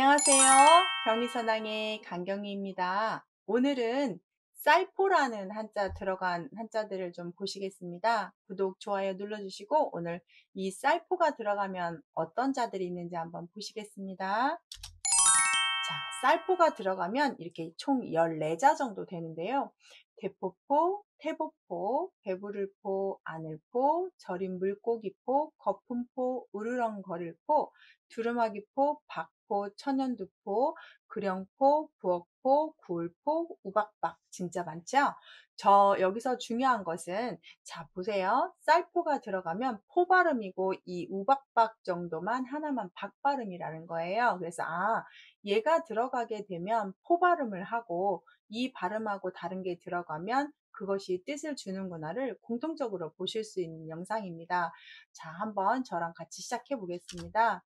안녕하세요. 경리선왕의 강경리입니다. 오늘은 쌀포라는 한자 들어간 한자들을 좀 보시겠습니다. 구독, 좋아요 눌러주시고 오늘 이 쌀포가 들어가면 어떤 자들이 있는지 한번 보시겠습니다. 자, 쌀포가 들어가면 이렇게 총 14자 정도 되는데요. 대포포, 태보포, 배부를포, 아늘포, 절인 물고기포, 거품포, 으르렁거릴포, 두루마기포, 박포, 천연두포, 그령포, 부엌포, 구울포, 우박박 진짜 많죠? 여기서 중요한 것은 자 보세요. 쌀포가 들어가면 포 발음이고 이 우박박 정도만 하나만 박 발음이라는 거예요. 그래서 얘가 들어가게 되면 포 발음을 하고 이 발음하고 다른 게 들어가면 그것이 뜻을 주는구나를 공통적으로 보실 수 있는 영상입니다. 자, 한번 저랑 같이 시작해 보겠습니다.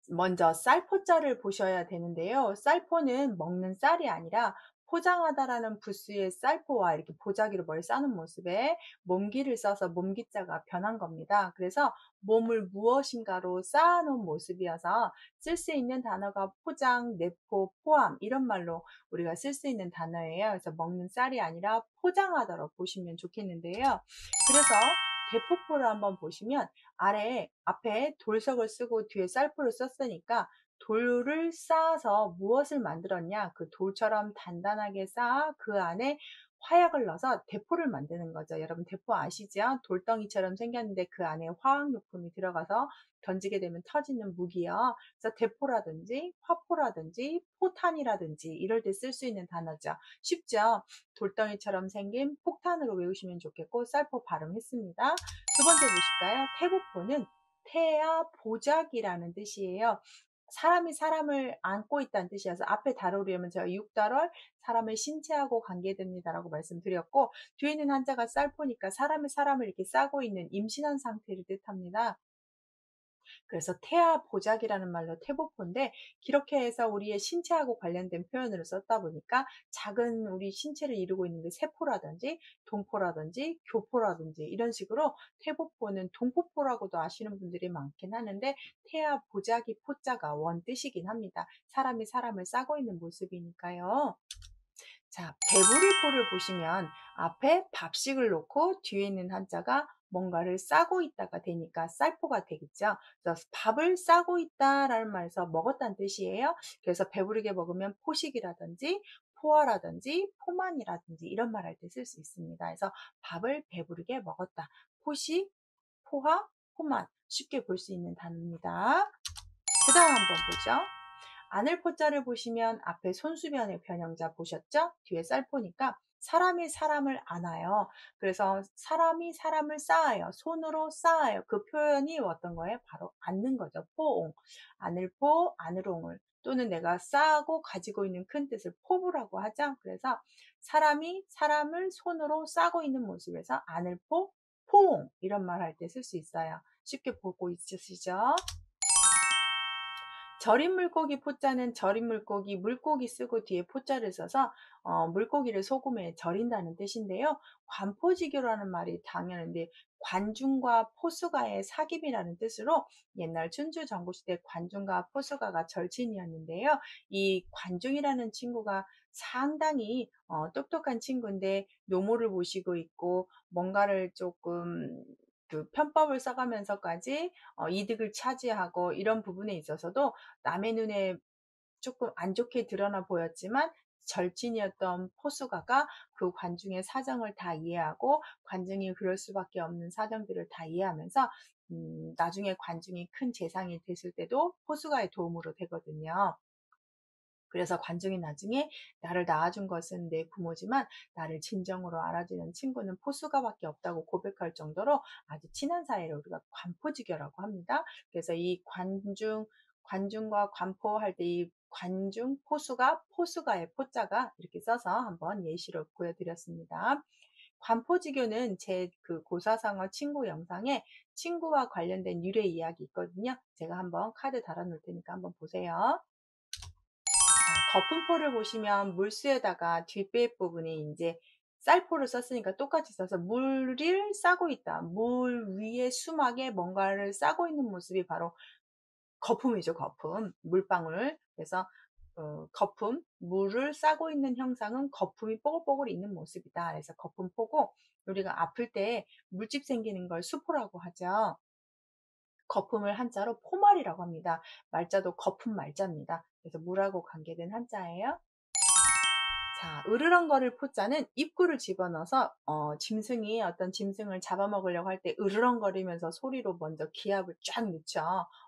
먼저 쌀포자를 보셔야 되는데요. 쌀포는 먹는 쌀이 아니라 포장하다라는 부수의 쌀포와 이렇게 보자기로 뭘 싸는 모습에 몸기를 써서 몸기자가 변한 겁니다. 그래서 몸을 무엇인가로 쌓아놓은 모습이어서 쓸 수 있는 단어가 포장, 내포, 포함 이런 말로 우리가 쓸 수 있는 단어예요. 그래서 먹는 쌀이 아니라 포장하다로 보시면 좋겠는데요. 그래서 대포포를 한번 보시면 앞에 돌석을 쓰고 뒤에 쌀포를 썼으니까 돌을 쌓아서 무엇을 만들었냐? 그 돌처럼 단단하게 쌓아 그 안에 화약을 넣어서 대포를 만드는 거죠. 여러분 대포 아시죠? 돌덩이처럼 생겼는데 그 안에 화학용품이 들어가서 던지게 되면 터지는 무기요. 그래서 대포라든지 화포라든지 포탄이라든지 이럴 때 쓸 수 있는 단어죠. 쉽죠? 돌덩이처럼 생긴 폭탄으로 외우시면 좋겠고 쌀포 발음했습니다. 두 번째 보실까요? 태부포는 태야 보자기라는 뜻이에요. 사람이 사람을 안고 있다는 뜻이어서 앞에 달오르면 제가 육달월 사람의 신체하고 관계됩니다라고 말씀드렸고 뒤에 있는 한자가 쌀포니까 사람이 사람을 이렇게 싸고 있는 임신한 상태를 뜻합니다. 그래서 태아 보자기라는 말로 태보포인데 그렇게 해서 우리의 신체하고 관련된 표현으로 썼다 보니까 작은 우리 신체를 이루고 있는 게 세포라든지 동포라든지 교포라든지 이런 식으로 태보포는 동포포라고도 아시는 분들이 많긴 하는데 태아 보자기 포자가 원 뜻이긴 합니다. 사람이 사람을 싸고 있는 모습이니까요. 자, 배부를 포를 보시면 앞에 밥식을 놓고 뒤에 있는 한자가 뭔가를 싸고 있다가 되니까 쌀포가 되겠죠. 그래서 밥을 싸고 있다라는 말에서 먹었다는 뜻이에요. 그래서 배부르게 먹으면 포식이라든지 포화라든지 포만이라든지 이런 말 할 때 쓸 수 있습니다. 그래서 밥을 배부르게 먹었다. 포식, 포화, 포만 쉽게 볼 수 있는 단어입니다. 그 다음 한번 보죠. 아늘포자를 보시면 앞에 손수변의 변형자 보셨죠? 뒤에 쌀포니까 사람이 사람을 안아요. 그래서 사람이 사람을 쌓아요. 손으로 쌓아요. 그 표현이 어떤 거예요? 바로 안는 거죠. 포옹. 아늘포, 아늘옹을 또는 내가 쌓고 가지고 있는 큰 뜻을 포부라고 하죠. 그래서 사람이 사람을 손으로 싸고 있는 모습에서 아늘포, 포옹 이런 말 할 때 쓸 수 있어요. 쉽게 보고 있으시죠? 절인 물고기 포자는 절인 물고기, 물고기 쓰고 뒤에 포자를 써서 물고기를 소금에 절인다는 뜻인데요. 관포지교라는 말이 당연한데 관중과 포수가의 사귑이라는 뜻으로 옛날 춘추 전국시대 관중과 포수가가 절친이었는데요. 이 관중이라는 친구가 상당히 똑똑한 친구인데 노모를 모시고 있고 뭔가를 조금 그 편법을 써가면서까지 이득을 차지하고 이런 부분에 있어서도 남의 눈에 조금 안 좋게 드러나 보였지만 절친이었던 포수가가 그 관중의 사정을 다 이해하고 관중이 그럴 수밖에 없는 사정들을 다 이해하면서 나중에 관중이 큰 재상이 됐을 때도 포수가의 도움으로 되거든요. 그래서 관중이 나중에 나를 낳아준 것은 내 부모지만 나를 진정으로 알아주는 친구는 포수가밖에 없다고 고백할 정도로 아주 친한 사이를 우리가 관포지교라고 합니다. 그래서 이 관중과 관포 할 때 이 관중, 포수가, 포수가의 포자가 이렇게 써서 한번 예시로 보여드렸습니다. 관포지교는 제 그 고사성어 친구 영상에 친구와 관련된 유래 이야기 있거든요. 제가 한번 카드 달아 놓을 테니까 한번 보세요. 자, 거품포를 보시면 물수에다가 뒷배 부분이 이제 쌀포를 썼으니까 똑같이 써서 물을 싸고 있다. 물 위에 수막에 뭔가를 싸고 있는 모습이 바로 거품이죠, 거품. 물방울. 그래서 거품, 물을 싸고 있는 형상은 거품이 뽀글뽀글 있는 모습이다. 그래서 거품포고, 우리가 아플 때 물집 생기는 걸 수포라고 하죠. 거품을 한자로 포말이라고 합니다. 말자도 거품 말자입니다. 그래서 물하고 관계된 한자예요. 자, 으르렁거릴 포자는 입구를 집어넣어서 짐승이 어떤 짐승을 잡아먹으려고 할 때 으르렁거리면서 소리로 먼저 기압을 쫙 넣죠.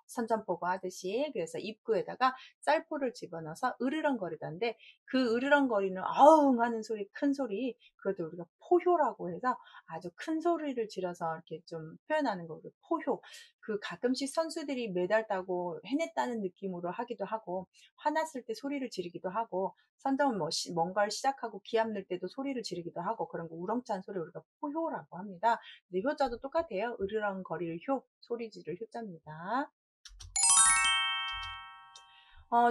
선전포고 하듯이. 그래서 입구에다가 쌀포를 집어넣어서 으르렁거리던데, 그 으르렁거리는 아웅 하는 소리, 큰 소리, 그것도 우리가 포효라고 해서 아주 큰 소리를 질러서 이렇게 좀 표현하는 거를 포효. 그 가끔씩 선수들이 메달 따고 해냈다는 느낌으로 하기도 하고, 화났을 때 소리를 지르기도 하고, 선정은 뭔가를 시작하고 기합 넣을 때도 소리를 지르기도 하고, 그런 거 우렁찬 소리 우리가 포효라고 합니다. 근데 효자도 똑같아요. 으르렁거릴 효, 소리 지를 효자입니다.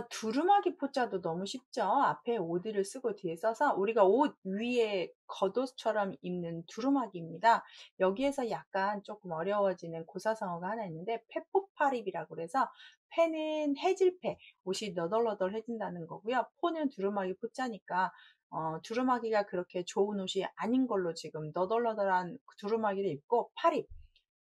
두루마기 포자도 너무 쉽죠. 앞에 오드를 쓰고 뒤에 써서 우리가 옷 위에 겉옷처럼 입는 두루마기입니다. 여기에서 약간 조금 어려워지는 고사성어가 하나 있는데, 페포파립이라고 그래서, 페는 해질패, 옷이 너덜너덜해진다는 거고요. 포는 두루마기 포자니까 두루마기가 그렇게 좋은 옷이 아닌 걸로 지금 너덜너덜한 두루마기를 입고, 파립,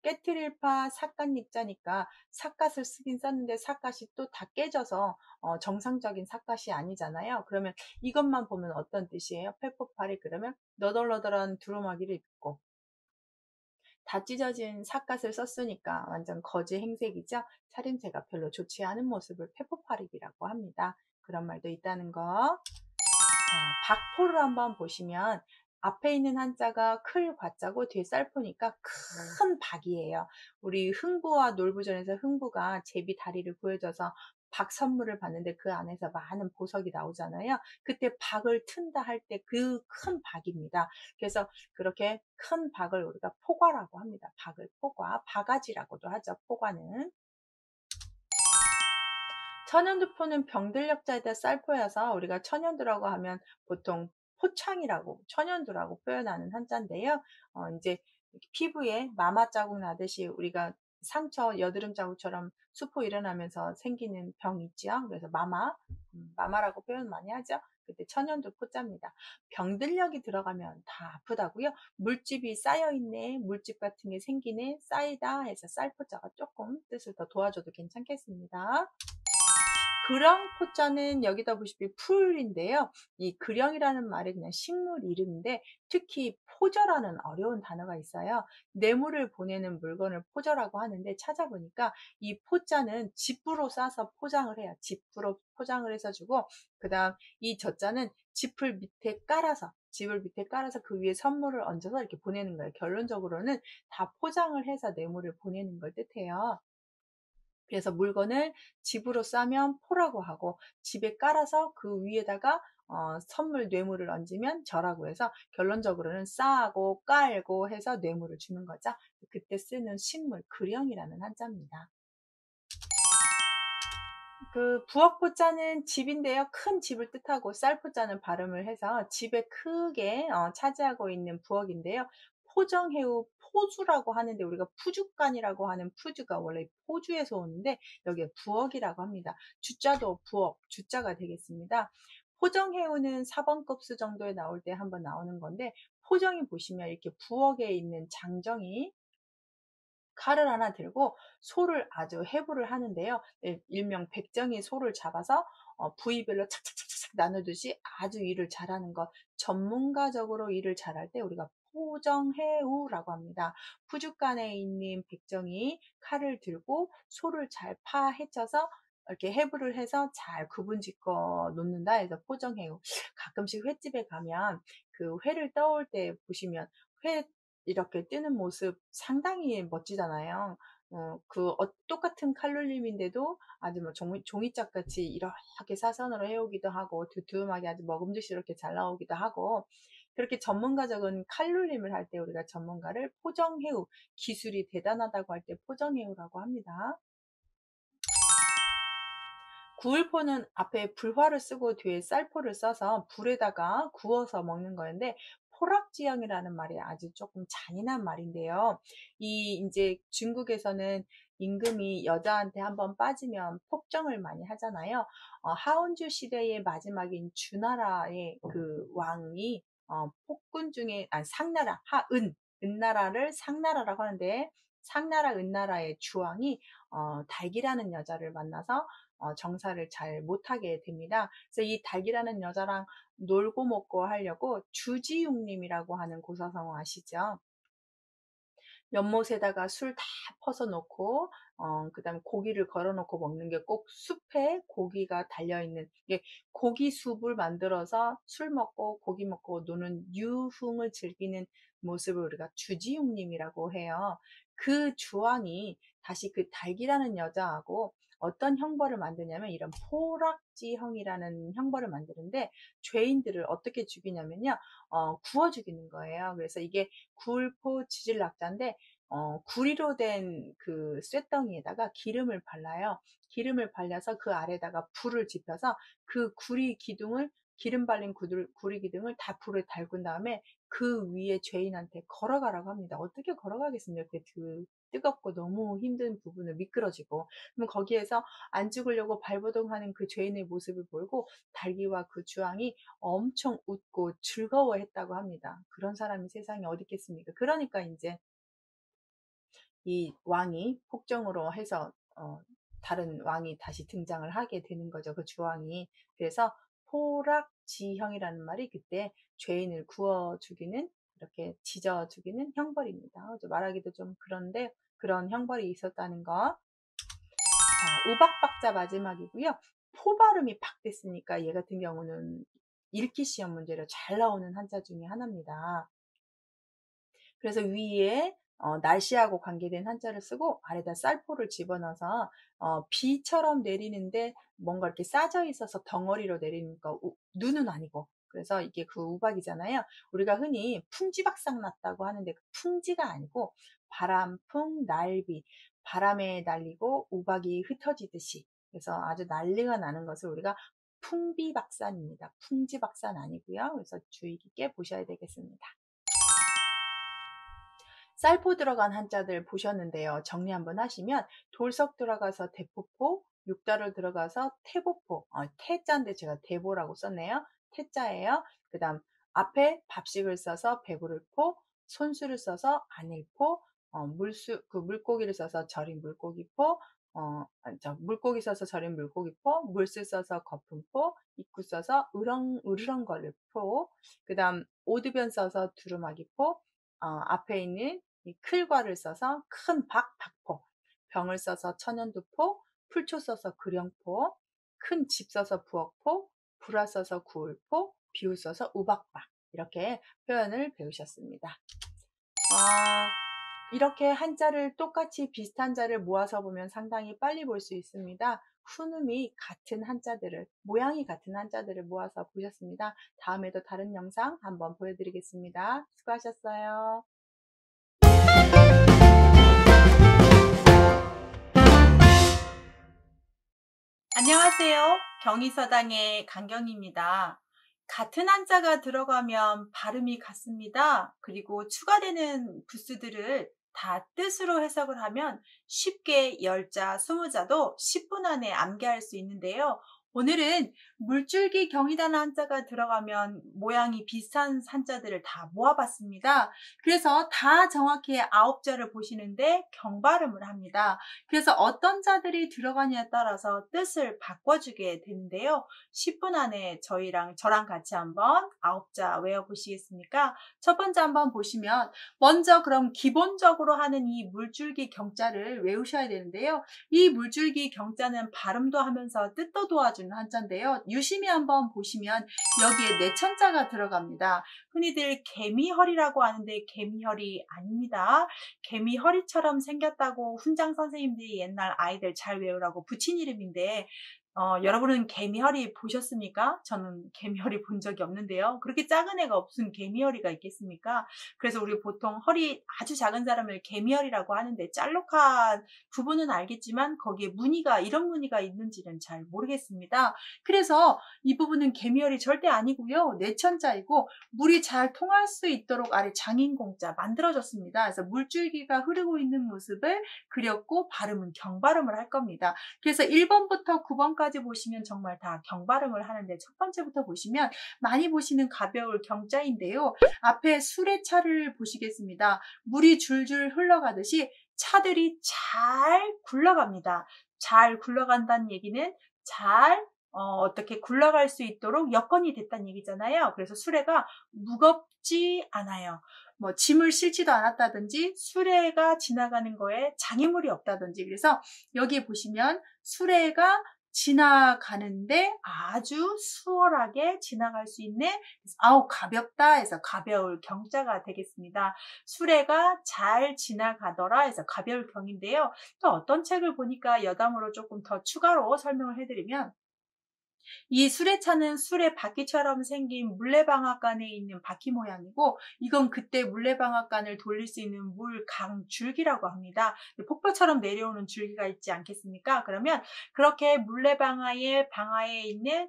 깨트릴 파 삿갓잎 자니까 삿갓을 쓰긴 썼는데 삿갓이 또 다 깨져서 정상적인 삿갓이 아니잖아요. 그러면 이것만 보면 어떤 뜻이에요? 페퍼파리, 그러면 너덜너덜한 두루마기를 입고 다 찢어진 삿갓을 썼으니까 완전 거지 행색이죠. 차림새가 별로 좋지 않은 모습을 페퍼파릭이라고 합니다. 그런 말도 있다는 거. 자, 박포를 한번 보시면 앞에 있는 한자가 클 과자고 뒤에 쌀포니까 큰 박이에요. 우리 흥부와 놀부전에서 흥부가 제비 다리를 보여줘서 박 선물을 받는데 그 안에서 많은 보석이 나오잖아요. 그때 박을 튼다 할 때 그 큰 박입니다. 그래서 그렇게 큰 박을 우리가 포과라고 합니다. 박을 포과, 바가지라고도 하죠. 포과는. 천연두포는 병들력자에다 쌀포여서 우리가 천연두라고 하면 보통 포창이라고, 천연두라고 표현하는 한자인데요. 이제 이렇게 피부에 마마 자국 나듯이 우리가 상처, 여드름 자국처럼 수포 일어나면서 생기는 병 있죠. 그래서 마마라고 표현 많이 하죠. 그때 천연두 포자입니다. 병들력이 들어가면 다 아프다고요. 물집이 쌓여있네, 물집 같은 게 생기네, 쌓이다 해서 쌀포자가 조금 뜻을 더 도와줘도 괜찮겠습니다. 그령 포자는 여기다 보시면 풀인데요. 이 그령이라는 말이 그냥 식물 이름인데, 특히 포저라는 어려운 단어가 있어요. 뇌물을 보내는 물건을 포저라고 하는데, 찾아보니까 이 포자는 지프로 싸서 포장을 해요. 지프로 포장을 해서 주고, 그 다음 이 젖자는 집을 밑에 깔아서 그 위에 선물을 얹어서 이렇게 보내는 거예요. 결론적으로는 다 포장을 해서 뇌물을 보내는 걸 뜻해요. 그래서 물건을 집으로 싸면 포라고 하고, 집에 깔아서 그 위에다가 선물 뇌물을 얹으면 저라고 해서, 결론적으로는 싸고 깔고 해서 뇌물을 주는 거죠. 그때 쓰는 식물 그령이라는 한자입니다. 그 부엌포자는 집인데요. 큰 집을 뜻하고, 쌀포자는 발음을 해서 집에 크게 차지하고 있는 부엌인데요. 포정해우, 포주라고 하는데, 우리가 푸주간이라고 하는 푸주가 원래 포주에서 오는데 여기에 부엌이라고 합니다. 주자도 부엌, 주자가 되겠습니다. 포정해우는 4번급 수 정도에 나올 때 한번 나오는 건데, 포정이 보시면 이렇게 부엌에 있는 장정이 칼을 하나 들고 소를 아주 해부를 하는데요. 일명 백정이 소를 잡아서 부위별로 착착착착 나누듯이 아주 일을 잘하는 것, 전문가적으로 일을 잘할 때 우리가 포정해우라고 합니다. 푸주간에 있는 백정이 칼을 들고 소를 잘 파헤쳐서 이렇게 해부를 해서 잘 구분짓고 놓는다 해서 포정해우. 가끔씩 횟집에 가면 그 회를 떠올 때 보시면, 회 이렇게 뜨는 모습 상당히 멋지잖아요. 똑같은 칼로림인데도 아주 뭐 종이짝 같이 이렇게 사선으로 해오기도 하고, 두툼하게 아주 먹음직스럽게 잘 나오기도 하고, 그렇게 전문가적인 칼로림을 할 때 우리가 전문가를 포정해우, 기술이 대단하다고 할 때 포정해우라고 합니다. 구울포는 앞에 불화를 쓰고 뒤에 쌀포를 써서 불에다가 구워서 먹는 거였는데, 포락지형이라는 말이 아주 조금 잔인한 말인데요. 이제 중국에서는 임금이 여자한테 한번 빠지면 폭정을 많이 하잖아요. 하운주 시대의 마지막인 주나라의 그 왕이 폭군 중에 상나라 은나라를 상나라라고 하는데, 상나라 은나라의 주왕이 달기라는 여자를 만나서 정사를 잘 못하게 됩니다. 그래서 이 달기라는 여자랑 놀고 먹고 하려고 주지웅님이라고 하는 고사성 아시죠? 연못에다가 술 다 퍼서 놓고 그다음에 고기를 걸어 놓고 먹는 게, 꼭 숲에 고기가 달려 있는 게, 고기 숲을 만들어서 술 먹고 고기 먹고 노는 유흥을 즐기는 모습을 우리가 주지웅님이라고 해요. 그 주왕이 다시 그 달기라는 여자하고 어떤 형벌을 만드냐면, 이런 포락지형이라는 형벌을 만드는데, 죄인들을 어떻게 죽이냐면요, 구워 죽이는 거예요. 그래서 이게 굴포 지질낙자인데, 구리로 된 그 쇳덩이에다가 기름을 발라요. 기름을 발라서 그 아래다가 불을 지펴서 그 기름 발린 구리 기둥을 다 불에 달군 다음에 그 위에 죄인한테 걸어가라고 합니다. 어떻게 걸어가겠습니까? 그 뜨겁고 너무 힘든 부분을 미끄러지고. 그럼 거기에서 안 죽으려고 발버둥하는 그 죄인의 모습을 보고 달기와 그 주왕이 엄청 웃고 즐거워했다고 합니다. 그런 사람이 세상에 어디 있겠습니까? 그러니까 이제 이 왕이 폭정으로 해서 다른 왕이 다시 등장을 하게 되는 거죠. 그 주왕이. 그래서 포락지형이라는 말이 그때 죄인을 구워 죽이는, 이렇게 지져 죽이는 형벌입니다. 말하기도 좀 그런데 그런 형벌이 있었다는 거. 자, 우박박자 마지막이고요. 포 발음이 팍 됐으니까 얘 같은 경우는 읽기 시험 문제로 잘 나오는 한자 중에 하나입니다. 그래서 위에 날씨하고 관계된 한자를 쓰고 아래다 쌀포를 집어넣어서 비처럼 내리는데 뭔가 이렇게 싸져 있어서 덩어리로 내리니까 눈은 아니고, 그래서 이게 그 우박이잖아요. 우리가 흔히 풍지박상 났다고 하는데 그 풍지가 아니고 바람풍 날비, 바람에 날리고 우박이 흩어지듯이, 그래서 아주 난리가 나는 것을 우리가 풍비박산입니다. 풍지박산 아니고요. 그래서 주의 깊게 보셔야 되겠습니다. 쌀포 들어간 한자들 보셨는데요. 정리 한번 하시면, 돌석 들어가서 대포포, 육다로 들어가서 태보포, 태자인데 제가 대보라고 썼네요. 태자예요. 그 다음 앞에 밥식을 써서 배부를 포, 손수를 써서 안일포, 물고기를 써서 절인 물고기포, 물고기 써서 절인 물고기포, 물술 써서 거품포, 입구 써서 으르렁거릴 포, 그 다음 오드변 써서 두루마기포, 앞에 있는 이 클과를 써서 큰 박포, 병을 써서 천연두포, 풀초 써서 그령포, 큰 집 써서 부엌포, 불화 써서 구울포, 비우 써서 우박박, 이렇게 표현을 배우셨습니다. 이렇게 한자를 똑같이 비슷한 자를 모아서 보면 상당히 빨리 볼 수 있습니다. 훈음이 같은 한자들을, 모양이 같은 한자들을 모아서 보셨습니다. 다음에도 다른 영상 한번 보여드리겠습니다. 수고하셨어요. 안녕하세요. 경희서당의 강경입니다. 같은 한자가 들어가면 발음이 같습니다. 그리고 추가되는 부수들을 다 뜻으로 해석을 하면 쉽게 10자, 20자도 10분 안에 암기할 수 있는데요. 오늘은 물줄기 경이라는 한자가 들어가면 모양이 비슷한 한자들을 다 모아봤습니다. 그래서 다 정확히 9자를 보시는데 경발음을 합니다. 그래서 어떤 자들이 들어가냐에 따라서 뜻을 바꿔주게 되는데요. 10분 안에 저랑 같이 한번 9자 외워보시겠습니까? 첫 번째 한번 보시면, 먼저 그럼 기본적으로 하는 이 물줄기 경자를 외우셔야 되는데요. 이 물줄기 경자는 발음도 하면서 뜻도 도와주는 한자인데요. 유심히 한번 보시면 여기에 내천자가 들어갑니다. 흔히들 개미허리라고 하는데 개미허리 아닙니다. 개미허리처럼 생겼다고 훈장 선생님들이 옛날 아이들 잘 외우라고 붙인 이름인데, 여러분은 개미허리 보셨습니까? 저는 개미허리 본 적이 없는데요. 그렇게 작은 애가 무슨 개미허리가 있겠습니까? 그래서 우리 보통 허리 아주 작은 사람을 개미허리라고 하는데, 짤록한 부분은 알겠지만 거기에 무늬가, 이런 무늬가 있는지는 잘 모르겠습니다. 그래서 이 부분은 개미허리 절대 아니고요. 내천자이고 물이 잘 통할 수 있도록 아래 장인공자 만들어졌습니다. 그래서 물줄기가 흐르고 있는 모습을 그렸고 발음은 경발음을 할 겁니다. 그래서 1번부터 9번까지 보시면 정말 다 경발음을 하는데, 첫 번째부터 보시면 많이 보시는 가벼울 경자인데요. 앞에 수레차를 보시겠습니다. 물이 줄줄 흘러가듯이 차들이 잘 굴러갑니다. 잘 굴러간다는 얘기는 잘 어떻게 굴러갈 수 있도록 여건이 됐다는 얘기잖아요. 그래서 수레가 무겁지 않아요. 뭐 짐을 싣지도 않았다든지 수레가 지나가는 거에 장애물이 없다든지. 그래서 여기 보시면 수레가 지나가는데 아주 수월하게 지나갈 수 있는, 아우 가볍다 해서 가벼울 경자가 되겠습니다. 수레가 잘 지나가더라 해서 가벼울 경인데요. 또 어떤 책을 보니까 여담으로 조금 더 추가로 설명을 해드리면, 이 수레차는 수레 바퀴처럼 생긴 물레방앗간에 있는 바퀴 모양이고, 이건 그때 물레방앗간을 돌릴 수 있는 물강 줄기라고 합니다. 폭포처럼 내려오는 줄기가 있지 않겠습니까? 그러면 그렇게 물레방아의 방아에 있는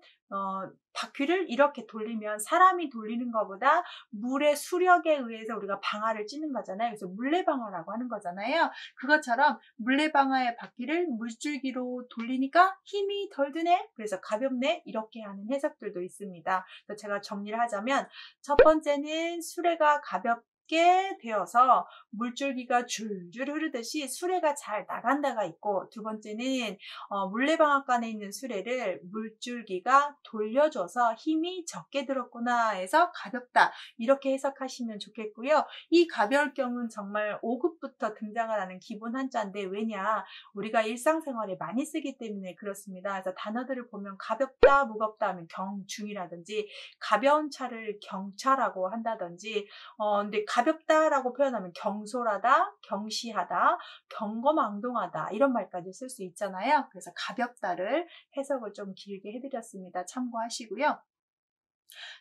바퀴를 이렇게 돌리면, 사람이 돌리는 것보다 물의 수력에 의해서 우리가 방아를 찌는 거잖아요. 그래서 물레방아라고 하는 거잖아요. 그것처럼 물레방아의 바퀴를 물줄기로 돌리니까 힘이 덜 드네, 그래서 가볍네, 이렇게 하는 해석들도 있습니다. 그래서 제가 정리를 하자면, 첫 번째는 수레가 가볍게 되어서 물줄기가 줄줄 흐르듯이 수레가 잘 나간다가 있고, 두 번째는 물레방앗간에 있는 수레를 물줄기가 돌려줘서 힘이 적게 들었구나 해서 가볍다, 이렇게 해석하시면 좋겠고요. 이 가벼울 경은 정말 5급부터 등장을 하는 기본 한자인데, 왜냐, 우리가 일상생활에 많이 쓰기 때문에 그렇습니다. 그래서 단어들을 보면 가볍다, 무겁다 하면 경중이라든지, 가벼운 차를 경차라고 한다든지, 근데 가볍다라고 표현하면 경솔하다, 경시하다, 경거망동하다, 이런 말까지 쓸 수 있잖아요. 그래서 가볍다를 해석을 좀 길게 해드렸습니다. 참고하시고요.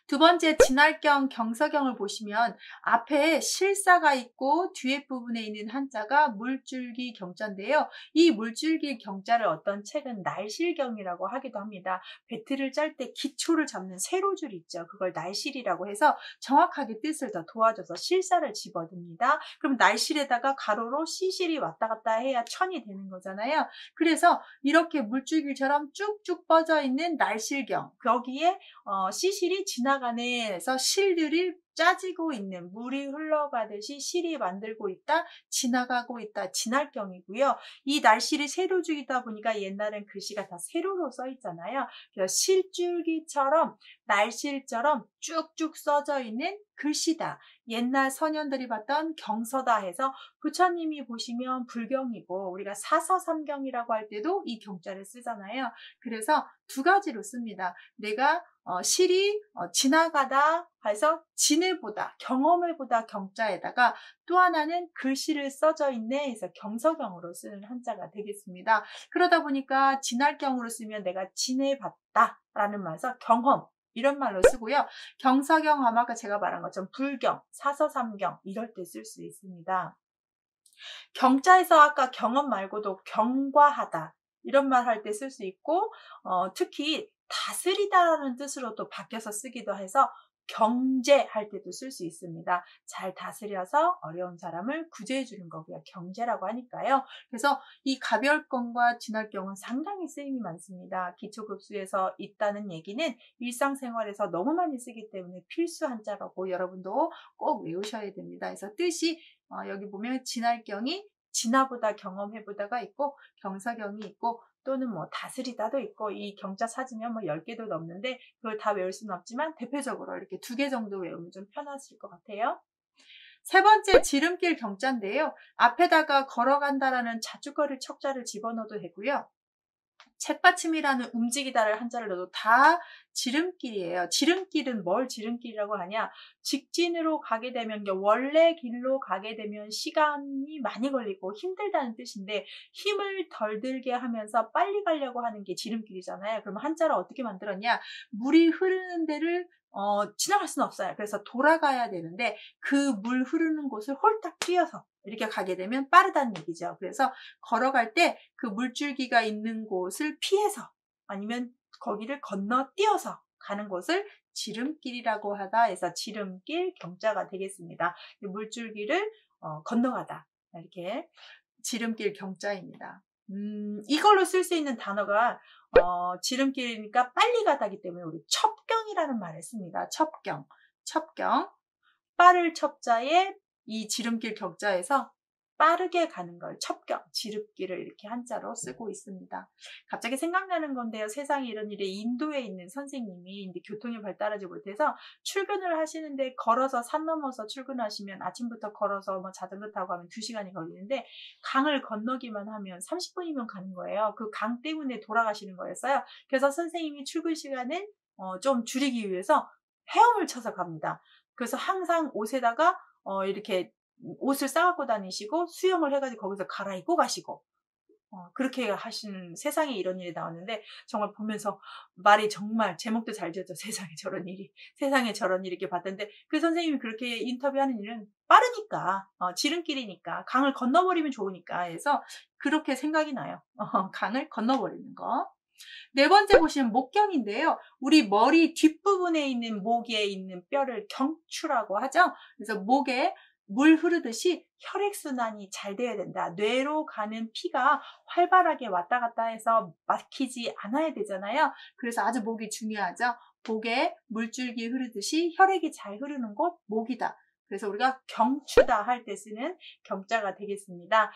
두 번째 진할경, 경서경을 보시면 앞에 실사가 있고 뒤에 부분에 있는 한자가 물줄기 경자인데요. 이 물줄기 경자를 어떤 책은 날실경이라고 하기도 합니다. 배틀을 짤 때 기초를 잡는 세로줄 있죠. 그걸 날실이라고 해서 정확하게 뜻을 더 도와줘서 실사를 집어듭니다. 그럼 날실에다가 가로로 시실이 왔다 갔다 해야 천이 되는 거잖아요. 그래서 이렇게 물줄기처럼 쭉쭉 뻗어 있는 날실경, 거기에 시실이 지나가네에서 실들이 짜지고 있는, 물이 흘러가듯이 실이 만들고 있다, 지나가고 있다, 진할경이고요. 이 날실이 세로줄이다 보니까 옛날엔 글씨가 다 세로로 써 있잖아요. 그래서 실줄기처럼 날실처럼 쭉쭉 써져 있는 글씨다. 옛날 선현들이 봤던 경서다 해서, 부처님이 보시면 불경이고 우리가 사서삼경이라고 할 때도 이 경자를 쓰잖아요. 그래서 두 가지로 씁니다. 내가 실이 지나가다 해서 지내보다, 경험해보다 경자에다가, 또 하나는 글씨를 써져 있네 해서 경서경으로 쓰는 한자가 되겠습니다. 그러다 보니까 진할경으로 쓰면 내가 지내봤다 라는 말에서 경험, 이런 말로 쓰고요. 경서경 하면 아까 제가 말한 것처럼 불경, 사서삼경 이럴 때 쓸 수 있습니다. 경자에서 아까 경험 말고도 경과하다, 이런 말 할 때 쓸 수 있고, 특히 다스리다라는 뜻으로 또 바뀌어서 쓰기도 해서 경제할 때도 쓸 수 있습니다. 잘 다스려서 어려운 사람을 구제해 주는 거고요. 경제라고 하니까요. 그래서 이 가별경과 진할경은 상당히 쓰임이 많습니다. 기초급수에서 있다는 얘기는 일상생활에서 너무 많이 쓰기 때문에 필수 한자라고 여러분도 꼭 외우셔야 됩니다. 그래서 뜻이 여기 보면 진할경이 지나보다, 경험해보다가 있고, 경서경이 있고, 또는 뭐 다스리다도 있고, 이 경자 찾으면 뭐 10개도 넘는데 그걸 다 외울 수는 없지만 대표적으로 이렇게 2개 정도 외우면 좀 편하실 것 같아요. 세 번째 지름길 경자인데요. 앞에다가 걸어간다라는 자주거리 척자를 집어넣어도 되고요. 책받침이라는 움직이다를 한자를 넣어도 다 지름길이에요. 지름길은 뭘 지름길이라고 하냐? 직진으로 가게 되면, 원래 길로 가게 되면 시간이 많이 걸리고 힘들다는 뜻인데, 힘을 덜 들게 하면서 빨리 가려고 하는 게 지름길이잖아요. 그러면 한자를 어떻게 만들었냐? 물이 흐르는 데를 지나갈 수는 없어요. 그래서 돌아가야 되는데, 그 물 흐르는 곳을 홀딱 뛰어서 이렇게 가게 되면 빠르다는 얘기죠. 그래서 걸어갈 때 그 물줄기가 있는 곳을 피해서, 아니면 거기를 건너뛰어서 가는 곳을 지름길이라고 하다 해서 지름길 경자가 되겠습니다. 물줄기를 건너가다, 이렇게 지름길 경자입니다. 이걸로 쓸 수 있는 단어가 지름길이니까 빨리 가다기 때문에 우리 첩경이라는 말을 씁니다. 첩경. 빠를 첩자에 이 지름길 격자에서 빠르게 가는 걸 첩경, 지름길을 이렇게 한자로 쓰고 있습니다. 갑자기 생각나는 건데요. 세상에 이런 일에 인도에 있는 선생님이 이제 교통이 발달하지 못해서 출근을 하시는데, 걸어서 산 넘어서 출근하시면, 아침부터 걸어서 뭐 자전거 타고 하면 2시간이 걸리는데, 강을 건너기만 하면 30분이면 가는 거예요. 그 강 때문에 돌아가시는 거였어요. 그래서 선생님이 출근 시간을 좀 줄이기 위해서 헤엄을 쳐서 갑니다. 그래서 항상 옷에다가 이렇게 옷을 싸갖고 다니시고, 수영을 해가지고 거기서 갈아입고 가시고, 그렇게 하시는, 세상에 이런 일이 나왔는데, 정말 보면서 말이 정말, 제목도 잘 지었죠. 세상에 저런 일이 이렇게 봤던데, 그 선생님이 그렇게 인터뷰하는 일은 빠르니까, 지름길이니까, 강을 건너버리면 좋으니까 해서 그렇게 생각이 나요. 강을 건너버리는 거. 네 번째 보시면 목경인데요. 우리 머리 뒷부분에 있는 목에 있는 뼈를 경추라고 하죠. 그래서 목에 물 흐르듯이 혈액순환이 잘 돼야 된다. 뇌로 가는 피가 활발하게 왔다 갔다 해서 막히지 않아야 되잖아요. 그래서 아주 목이 중요하죠. 목에 물줄기 흐르듯이 혈액이 잘 흐르는 곳, 목이다. 그래서 우리가 경추다 할 때 쓰는 경자가 되겠습니다.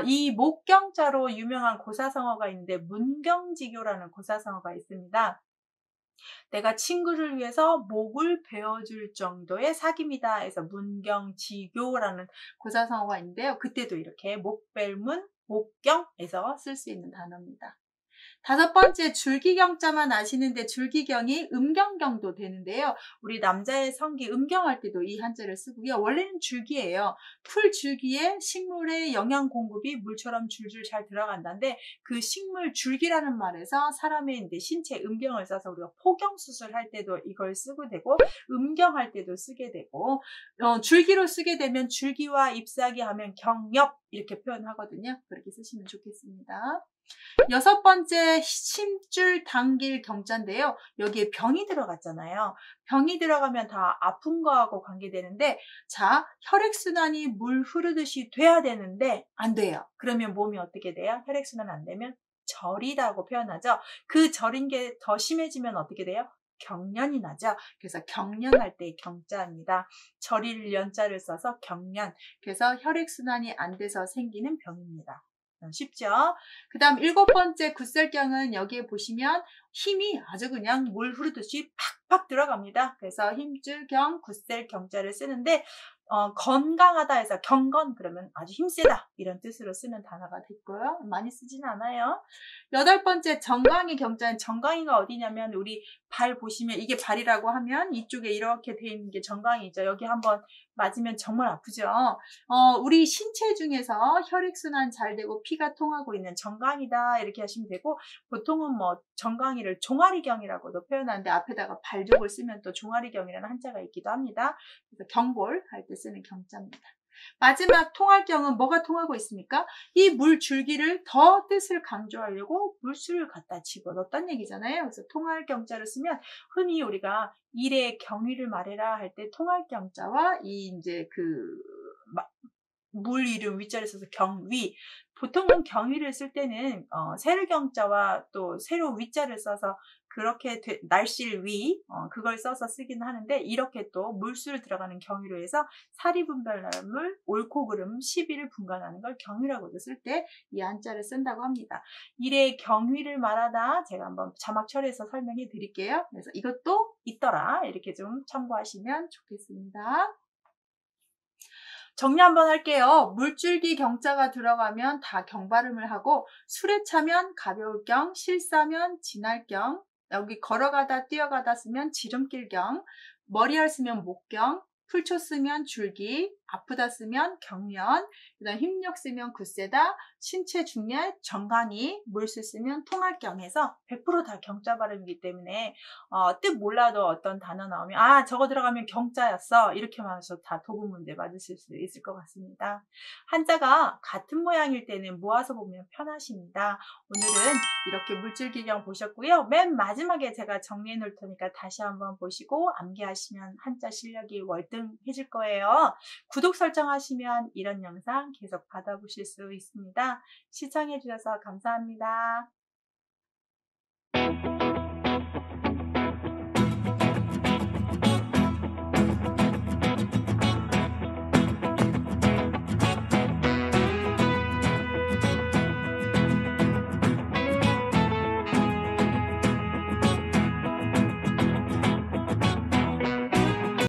이 목경자로 유명한 고사성어가 있는데, 문경지교라는 고사성어가 있습니다. 내가 친구를 위해서 목을 베어줄 정도의 사귐이다 해서 문경지교라는 고사성어가 있는데요. 그때도 이렇게 목벨문, 목경에서 쓸 수 있는 단어입니다. 다섯 번째, 줄기경자만 아시는데 줄기경이 음경경도 되는데요. 우리 남자의 성기 음경할 때도 이 한자를 쓰고요. 원래는 줄기예요. 풀 줄기에 식물의 영양 공급이 물처럼 줄줄 잘 들어간다는데, 그 식물 줄기라는 말에서 사람의 이제 신체 음경을 써서 우리가 포경 수술할 때도 이걸 쓰게 되고, 음경할 때도 쓰게 되고, 줄기로 쓰게 되면 줄기와 잎사귀 하면 경엽 이렇게 표현하거든요. 그렇게 쓰시면 좋겠습니다. 여섯 번째, 심줄 당길 경자인데요. 여기에 병이 들어갔잖아요. 병이 들어가면 다 아픈 거하고 관계되는데, 자, 혈액순환이 물 흐르듯이 돼야 되는데 안 돼요. 그러면 몸이 어떻게 돼요? 혈액순환 안 되면 절이라고 표현하죠. 그 절인 게 더 심해지면 어떻게 돼요? 경련이 나죠. 그래서 경련할 때 경자입니다. 절일 연자를 써서 경련. 그래서 혈액순환이 안 돼서 생기는 병입니다. 쉽죠? 그 다음 일곱 번째 굿설경은 여기에 보시면 힘이 아주 그냥 물 흐르듯이 팍팍 들어갑니다. 그래서 힘줄경, 굿셀경자를 쓰는데, 건강하다 해서 경건, 그러면 아주 힘세다 이런 뜻으로 쓰는 단어가 됐고요. 많이 쓰지는 않아요. 여덟 번째, 정강이 경자는, 정강이가 어디냐면 우리 발 보시면, 이게 발이라고 하면 이쪽에 이렇게 돼 있는 게 정강이죠. 여기 한번 맞으면 정말 아프죠. 우리 신체 중에서 혈액순환 잘 되고 피가 통하고 있는 정강이다 이렇게 하시면 되고, 보통은 뭐 정강이를 종아리경이라고도 표현하는데, 앞에다가 발족을 쓰면 또 종아리경이라는 한자가 있기도 합니다. 그래서 경골 할 때 쓰는 경자입니다. 마지막 통할경은 뭐가 통하고 있습니까? 이 물 줄기를 더 뜻을 강조하려고 물수를 갖다 집어넣었다는 얘기잖아요. 그래서 통할경자를 쓰면, 흔히 우리가 일의 경위를 말해라 할 때 통할경자와 이 이제 물 이름 위자를 써서 경위, 보통은 경위를 쓸 때는 세르경자와 또 세로 위자를 써서 그렇게 날실 위, 그걸 써서 쓰긴 하는데, 이렇게 또 물수를 들어가는 경위로 해서 사리분별물, 옳고 그름, 시비를 분간하는 걸 경위라고도 쓸 때 이 한자를 쓴다고 합니다. 일의 경위를 말하다, 제가 한번 자막 처리해서 설명해 드릴게요. 그래서 이것도 있더라 이렇게 좀 참고하시면 좋겠습니다. 정리 한번 할게요. 물줄기 경자가 들어가면 다 경발음을 하고, 술에 차면 가벼울 경, 실사면 지날 경, 여기 걸어가다 뛰어가다 쓰면 지름길 경, 머리알 쓰면 목경, 풀초 쓰면 줄기, 아프다 쓰면 경련, 그다음 힘력 쓰면 굳세다, 신체 중열, 정강이, 물수 쓰면 통할경 해서 100%다 경자 발음이기 때문에 뜻 몰라도 어떤 단어 나오면 아 저거 들어가면 경자였어 이렇게만 해서 다 도구 문제 맞으실 수 있을 것 같습니다. 한자가 같은 모양일 때는 모아서 보면 편하십니다. 오늘은 이렇게 물줄기경 보셨고요. 맨 마지막에 제가 정리해 놓을 테니까 다시 한번 보시고 암기하시면 한자 실력이 월등해질 거예요. 구독 설정하시면 이런 영상 계속 받아보실 수 있습니다. 시청해 주셔서 감사합니다.